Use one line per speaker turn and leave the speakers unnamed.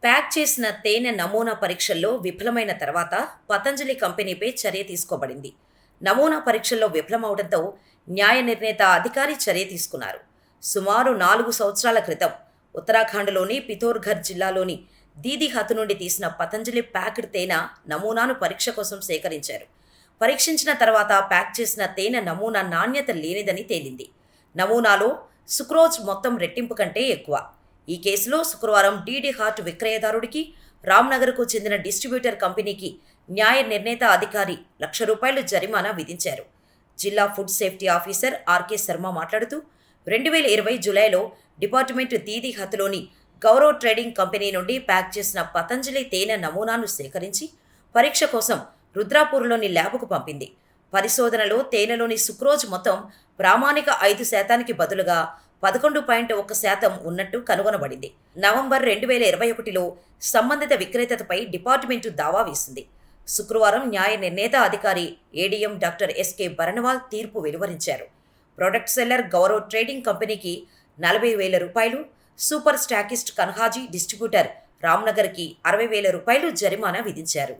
Pack చేసిన తేనె నమూనా పరీక్షల్లో విఫలమైన తర్వాత పతంజలి కంపెనీపై చర్య తీసుకోబడింది. నమూనా పరీక్షల్లో విఫలమవడంతో న్యాయ నిర్ణేత అధికారి చర్య తీసుకున్నారు. సుమారు 4 సంవత్సరాల క్రితం ఉత్తరాఖండ్లోని పిథోర్ఘర్ జిల్లాలోని దీదీహత్ నుండి తీసిన పతంజలి ప్యాక్డ్ తేనె నమూనాను పరీక్ష కోసం సేకరించారు. పరీక్షించిన తర్వాత ప్యాక్ చేసిన తేనె నమూనా నాణ్యత లేనిదని తేలింది. నమూనాలో సుక్రోజ్ మొత్తం రెట్టింపు కంటే ఎక్కువ. ఈ కేసులో శుక్రవారం డీడీ హార్ట్ విక్రయదారుడికి, రామ్నగర్కు చెందిన డిస్ట్రిబ్యూటర్ కంపెనీకి న్యాయ నిర్ణేత అధికారి ₹1,00,000 జరిమానా విధించారు. జిల్లా food safety officer R K Sharma మాట్లాడుతూ 2020 జూలైలో డిపార్ట్మెంట్ దీదీహత్లోని గౌరవ్ ట్రేడింగ్ కంపెనీ నుండి ప్యాక్ చేసిన పతంజలి తేనె నమూనాను సేకరించి పరీక్ష కోసం రుద్రాపూర్లోని ల్యాబ్కు పంపింది. పరిశోధనలో తేనెలోని సుక్రోజ్ మొత్తం ప్రామాణిక 5% బదులుగా 11.1% ఉన్నట్టు కనుగొనబడింది. నవంబర్ 2021లో సంబంధిత విక్రేతపై డిపార్ట్మెంటు దావా వేసింది. శుక్రవారం న్యాయ నిర్ణేత అధికారి ఏడీఎం డాక్టర్ ఎస్కే బర్నవాల్ తీర్పు వెలువరించారు. ప్రొడక్ట్ సెల్లర్ గౌరవ్ ట్రేడింగ్ కంపెనీకి ₹40,000, సూపర్ స్టాకిస్ట్ కన్హాజీ డిస్ట్రిబ్యూటర్ రామ్నగర్కి ₹60,000 జరిమానా విధించారు.